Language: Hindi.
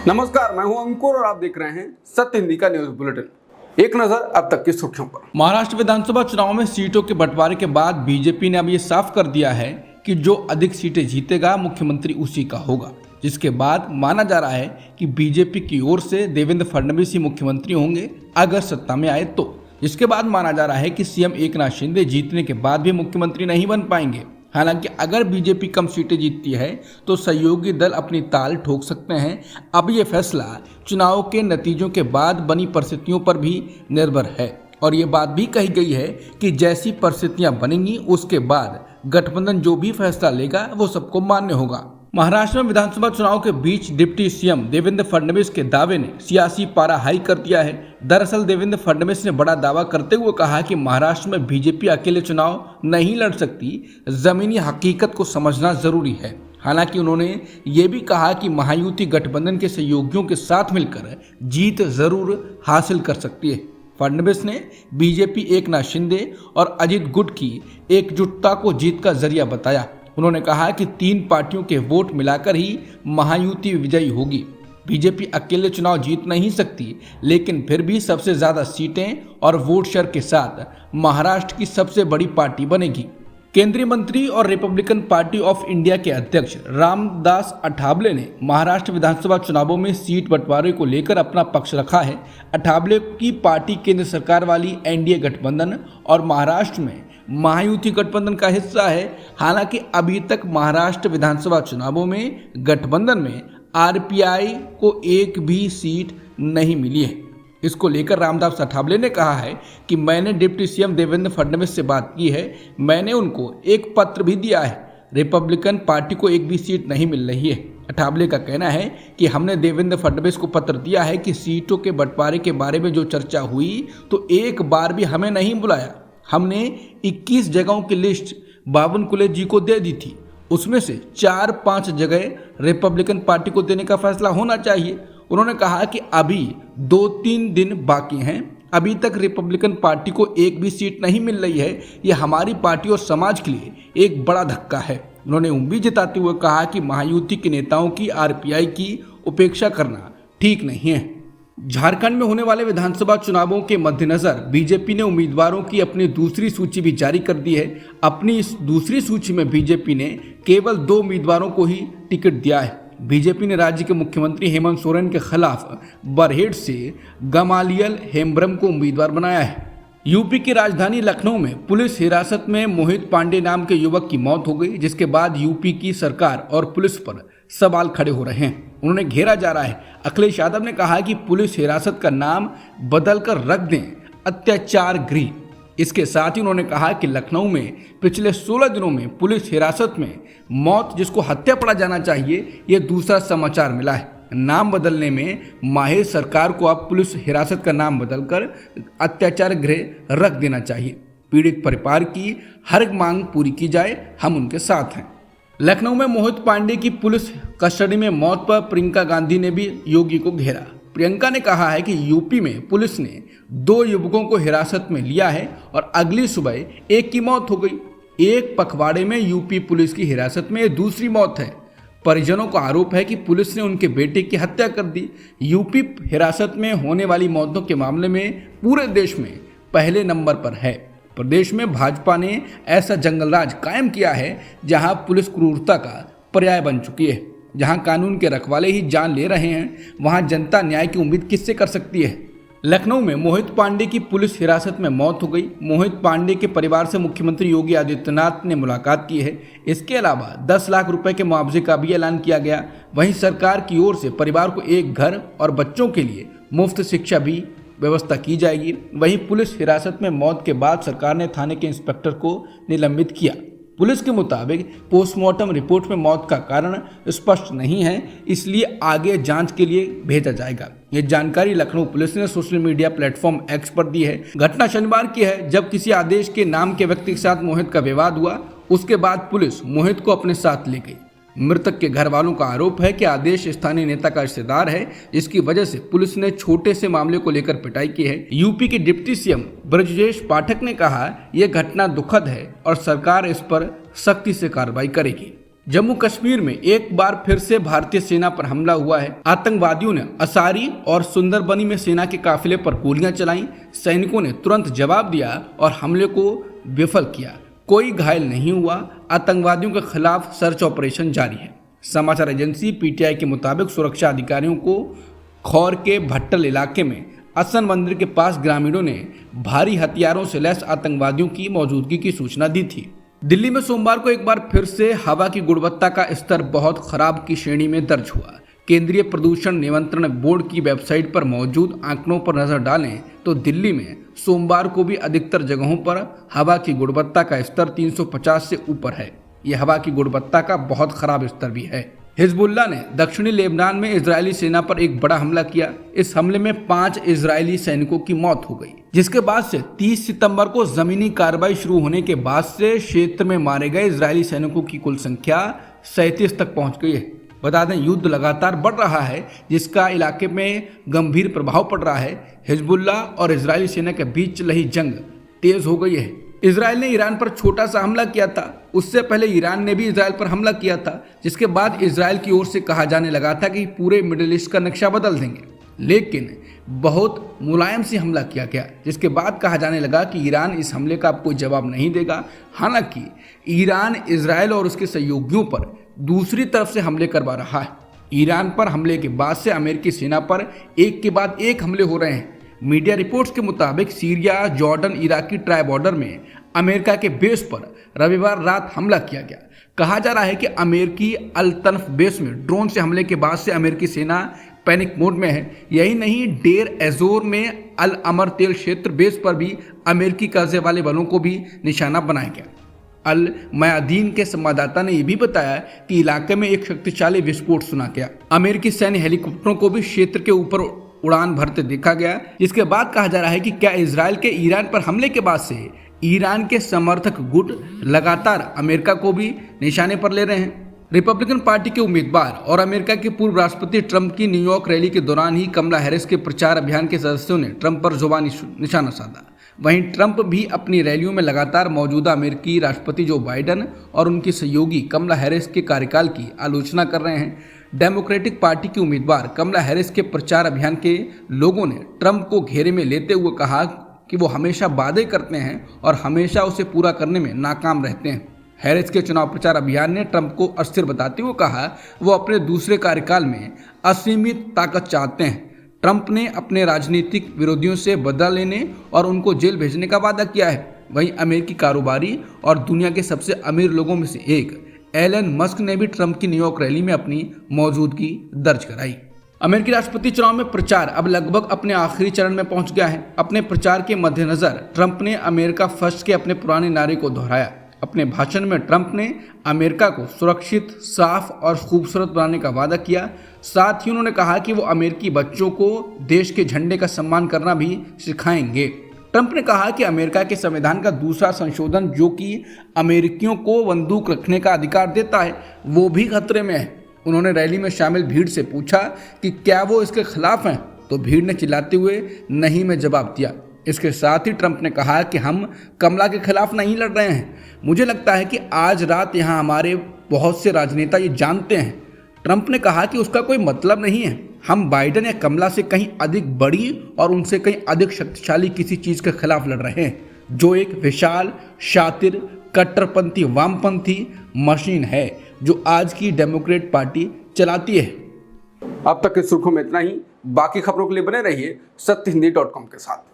नमस्कार, मैं हूं अंकुर और आप देख रहे हैं सत्य हिंदी का न्यूज बुलेटिन। एक नजर अब तक की सुर्खियों पर। महाराष्ट्र विधानसभा चुनाव में सीटों के बंटवारे के बाद बीजेपी ने अब ये साफ कर दिया है कि जो अधिक सीटें जीतेगा मुख्यमंत्री उसी का होगा, जिसके बाद माना जा रहा है कि बीजेपी की ओर से देवेंद्र फडणवीस ही मुख्यमंत्री होंगे अगर सत्ता में आए तो। जिसके बाद माना जा रहा है कि सीएम एकनाथ शिंदे जीतने के बाद भी मुख्यमंत्री नहीं बन पाएंगे। हालांकि अगर बीजेपी कम सीटें जीतती है तो सहयोगी दल अपनी ताल ठोक सकते हैं। अब ये फैसला चुनाव के नतीजों के बाद बनी परिस्थितियों पर भी निर्भर है और ये बात भी कही गई है कि जैसी परिस्थितियां बनेंगी उसके बाद गठबंधन जो भी फैसला लेगा वो सबको मान्य होगा। महाराष्ट्र में विधानसभा चुनाव के बीच डिप्टी सीएम देवेंद्र फडणवीस के दावे ने सियासी पारा हाई कर दिया है। दरअसल देवेंद्र फडणवीस ने बड़ा दावा करते हुए कहा कि महाराष्ट्र में बीजेपी अकेले चुनाव नहीं लड़ सकती, जमीनी हकीकत को समझना जरूरी है। हालांकि उन्होंने ये भी कहा कि महायुति गठबंधन के सहयोगियों के साथ मिलकर जीत जरूर हासिल कर सकती है। फडणवीस ने बीजेपी एकनाथ शिंदे और अजित गुट की एकजुटता को जीत का जरिया बताया। उन्होंने कहा कि तीन पार्टियों के वोट मिलाकर ही महायुति विजयी होगी। बीजेपी अकेले चुनाव जीत नहीं सकती, लेकिन फिर भी सबसे ज्यादा सीटें और वोट शेयर के साथ महाराष्ट्र की सबसे बड़ी पार्टी बनेगी। केंद्रीय मंत्री और रिपब्लिकन पार्टी ऑफ इंडिया के अध्यक्ष रामदास अठावले ने महाराष्ट्र विधानसभा चुनावों में सीट बंटवारे को लेकर अपना पक्ष रखा है। अठावले की पार्टी केंद्र सरकार वाली एनडीए गठबंधन और महाराष्ट्र में महायुति गठबंधन का हिस्सा है। हालांकि अभी तक महाराष्ट्र विधानसभा चुनावों में गठबंधन में आरपीआई को एक भी सीट नहीं मिली है। इसको लेकर रामदास अठावले ने कहा है कि मैंने डिप्टी सीएम देवेंद्र फडणवीस से बात की है, मैंने उनको एक पत्र भी दिया है। रिपब्लिकन पार्टी को एक भी सीट नहीं मिल रही है। अठावले का कहना है कि हमने देवेंद्र फडणवीस को पत्र दिया है कि सीटों के बंटवारे के बारे में जो चर्चा हुई तो एक बार भी हमें नहीं बुलाया। हमने 21 जगहों की लिस्ट बावनकुले जी को दे दी थी, उसमें से 4-5 जगह रिपब्लिकन पार्टी को देने का फैसला होना चाहिए। उन्होंने कहा कि अभी 2-3 दिन बाकी हैं, अभी तक रिपब्लिकन पार्टी को एक भी सीट नहीं मिल रही है। यह हमारी पार्टी और समाज के लिए एक बड़ा धक्का है। उन्होंने उम्मीद जताते हुए कहा कि महायुति के नेताओं की आरपीआई की उपेक्षा करना ठीक नहीं है। झारखंड में होने वाले विधानसभा चुनावों के मद्देनजर बीजेपी ने उम्मीदवारों की अपनी दूसरी सूची भी जारी कर दी है। अपनी इस दूसरी सूची में बीजेपी ने केवल 2 उम्मीदवारों को ही टिकट दिया है। बीजेपी ने राज्य के मुख्यमंत्री हेमंत सोरेन के खिलाफ बरहेट से गमालियल हेम्ब्रम को उम्मीदवार बनाया है। यूपी की राजधानी लखनऊ में पुलिस हिरासत में मोहित पांडे नाम के युवक की मौत हो गई, जिसके बाद यूपी की सरकार और पुलिस पर सवाल खड़े हो रहे हैं। उन्होंने घेरा जा रहा है। अखिलेश यादव ने कहा कि पुलिस हिरासत का नाम बदलकर रख दें अत्याचार गृह। इसके साथ ही उन्होंने कहा कि लखनऊ में पिछले 16 दिनों में पुलिस हिरासत में मौत, जिसको हत्या पड़ा जाना चाहिए, ये दूसरा समाचार मिला है। नाम बदलने में माहिर सरकार को अब पुलिस हिरासत का नाम बदलकर अत्याचार गृह रख देना चाहिए। पीड़ित परिवार की हर मांग पूरी की जाए, हम उनके साथ हैं। लखनऊ में मोहित पांडे की पुलिस कस्टडी में मौत पर प्रियंका गांधी ने भी योगी को घेरा। प्रियंका ने कहा है कि यूपी में पुलिस ने 2 युवकों को हिरासत में लिया है और अगली सुबह एक की मौत हो गई। एक पखवाड़े में यूपी पुलिस की हिरासत में दूसरी मौत है। परिजनों का आरोप है कि पुलिस ने उनके बेटे की हत्या कर दी। यूपी हिरासत में होने वाली मौतों के मामले में पूरे देश में पहले नंबर पर है। प्रदेश में भाजपा ने ऐसा जंगलराज कायम किया है जहां पुलिस क्रूरता का पर्याय बन चुकी है। जहां कानून के रखवाले ही जान ले रहे हैं, वहां जनता न्याय की उम्मीद किससे कर सकती है। लखनऊ में मोहित पांडे की पुलिस हिरासत में मौत हो गई। मोहित पांडे के परिवार से मुख्यमंत्री योगी आदित्यनाथ ने मुलाकात की है। इसके अलावा 10 लाख रुपए के मुआवजे का भी ऐलान किया गया। वहीं सरकार की ओर से परिवार को एक घर और बच्चों के लिए मुफ्त शिक्षा भी व्यवस्था की जाएगी। वहीं पुलिस हिरासत में मौत के बाद सरकार ने थाने के इंस्पेक्टर को निलंबित किया। पुलिस के मुताबिक पोस्टमार्टम रिपोर्ट में मौत का कारण स्पष्ट नहीं है, इसलिए आगे जांच के लिए भेजा जाएगा। ये जानकारी लखनऊ पुलिस ने सोशल मीडिया प्लेटफॉर्म एक्स पर दी है। घटना शनिवार की है, जब किसी आदेश के नाम के व्यक्ति के साथ मोहित का विवाद हुआ। उसके बाद पुलिस मोहित को अपने साथ ले गई। मृतक के घर वालों का आरोप है कि आदेश स्थानीय नेता का रिश्तेदार है, जिसकी वजह से पुलिस ने छोटे से मामले को लेकर पिटाई की है। यूपी के डिप्टी सीएम ब्रजेश पाठक ने कहा, यह घटना दुखद है और सरकार इस पर सख्ती से कार्रवाई करेगी। जम्मू कश्मीर में एक बार फिर से भारतीय सेना पर हमला हुआ है। आतंकवादियों ने असारी और सुंदरबनी में सेना के काफिले पर गोलियां चलाई। सैनिकों ने तुरंत जवाब दिया और हमले को विफल किया। कोई घायल नहीं हुआ। आतंकवादियों के खिलाफ सर्च ऑपरेशन जारी है। समाचार एजेंसी पीटीआई के मुताबिक सुरक्षा अधिकारियों को खौर के भट्टल इलाके में असन मंदिर के पास ग्रामीणों ने भारी हथियारों से लैस आतंकवादियों की मौजूदगी की सूचना दी थी। दिल्ली में सोमवार को एक बार फिर से हवा की गुणवत्ता का स्तर बहुत खराब की श्रेणी में दर्ज हुआ। केंद्रीय प्रदूषण नियंत्रण बोर्ड की वेबसाइट पर मौजूद आंकड़ों पर नजर डालें तो दिल्ली में सोमवार को भी अधिकतर जगहों पर हवा की गुणवत्ता का स्तर 350 से ऊपर है। यह हवा की गुणवत्ता का बहुत खराब स्तर भी है। हिजबुल्लाह ने दक्षिणी लेबनान में इजरायली सेना पर एक बड़ा हमला किया। इस हमले में 5 इजरायली सैनिकों की मौत हो गई, जिसके बाद से 30 सितंबर को जमीनी कार्रवाई शुरू होने के बाद से क्षेत्र में मारे गए इजरायली सैनिकों की कुल संख्या 37 तक पहुंच गई है। बता दें, युद्ध लगातार बढ़ रहा है, जिसका इलाके में गंभीर प्रभाव पड़ रहा है। हिजबुल्लाह और इजरायली सेना के बीच चल रही जंग तेज हो गई है। इजराइल ने ईरान पर छोटा सा हमला किया था। उससे पहले ईरान ने भी इजराइल पर हमला किया था, जिसके बाद इजराइल की ओर से कहा जाने लगा था कि पूरे मिडिल ईस्ट का नक्शा बदल देंगे, लेकिन बहुत मुलायम से हमला किया गया, जिसके बाद कहा जाने लगा कि ईरान इस हमले का कोई जवाब नहीं देगा। हालांकि ईरान इजराइल और उसके सहयोगियों पर दूसरी तरफ से हमले करवा रहा है। ईरान पर हमले के बाद से अमेरिकी सेना पर एक के बाद एक हमले हो रहे हैं। मीडिया रिपोर्ट्स के मुताबिक Syria, Jordan, Iraqi try border में अमेरिका के बेस पर रविवार रात हमला किया गया। कहा जा रहा है कि अमेरिकी अल तनफ बेस में ड्रोन से हमले के बाद से अमेरिकी सेना पैनिक मोड में है। यही नहीं, डेर एजोर में अल अमर तेल क्षेत्र बेस पर भी अमेरिकी कब्जे वाले बलों को भी निशाना बनाया गया। अल मयादीन के संवाददाता ने यह भी बताया कि इलाके में एक शक्तिशाली विस्फोट सुना गया। अमेरिकी सैन्य हेलीकॉप्टरों को भी क्षेत्र के ऊपर उड़ान भरते देखा गया, जिसके बाद कहा जा रहा है कि क्या इजराइल के ईरान पर हमले के बाद से ईरान के समर्थक गुट लगातार अमेरिका को भी निशाने पर ले रहे हैं। रिपब्लिकन पार्टी के उम्मीदवार और अमेरिका के पूर्व राष्ट्रपति ट्रंप की न्यूयॉर्क रैली के दौरान ही कमला हैरिस के प्रचार अभियान के सदस्यों ने ट्रंप पर जुबानी निशाना साधा। वहीं ट्रंप भी अपनी रैलियों में लगातार मौजूदा अमेरिकी राष्ट्रपति जो बाइडन और उनकी सहयोगी कमला हैरिस के कार्यकाल की आलोचना कर रहे हैं। डेमोक्रेटिक पार्टी की उम्मीदवार कमला हैरिस के प्रचार अभियान के लोगों ने ट्रंप को घेरे में लेते हुए कहा कि वो हमेशा वादे करते हैं और हमेशा उसे पूरा करने में नाकाम रहते हैं। हैरिस के चुनाव प्रचार अभियान ने ट्रंप को अस्थिर बताते हुए कहा वो अपने दूसरे कार्यकाल में असीमित ताकत चाहते हैं। ट्रंप ने अपने राजनीतिक विरोधियों से बदला लेने और उनको जेल भेजने का वादा किया है। वहीं अमेरिकी कारोबारी और दुनिया के सबसे अमीर लोगों में से एक एलन मस्क ने भी ट्रंप की न्यूयॉर्क रैली में अपनी मौजूदगी दर्ज कराई। अमेरिकी राष्ट्रपति चुनाव में प्रचार अब लगभग अपने आखिरी चरण में पहुंच गया है। अपने प्रचार के मद्देनजर ट्रंप ने अमेरिका फर्स्ट के अपने पुराने नारे को दोहराया। अपने भाषण में ट्रंप ने अमेरिका को सुरक्षित, साफ और खूबसूरत बनाने का वादा किया। साथ ही उन्होंने कहा कि वो अमेरिकी बच्चों को देश के झंडे का सम्मान करना भी सिखाएंगे। ट्रंप ने कहा कि अमेरिका के संविधान का दूसरा संशोधन, जो कि अमेरिकियों को बंदूक रखने का अधिकार देता है, वो भी खतरे में है। उन्होंने रैली में शामिल भीड़ से पूछा कि क्या वो इसके खिलाफ हैं, तो भीड़ ने चिल्लाते हुए नहीं में जवाब दिया। इसके साथ ही ट्रंप ने कहा कि हम कमला के खिलाफ नहीं लड़ रहे हैं। मुझे लगता है कि आज रात यहाँ हमारे बहुत से राजनेता ये जानते हैं। ट्रंप ने कहा कि उसका कोई मतलब नहीं है। हम बाइडन या कमला से कहीं अधिक बड़ी और उनसे कहीं अधिक शक्तिशाली किसी चीज़ के खिलाफ लड़ रहे हैं, जो एक विशाल, शातिर, कट्टरपंथी वामपंथी मशीन है जो आज की डेमोक्रेट पार्टी चलाती है। अब तक की सुर्खियों में इतना ही। बाकी खबरों के लिए बने रहिए सत्यहिंदी.com के साथ।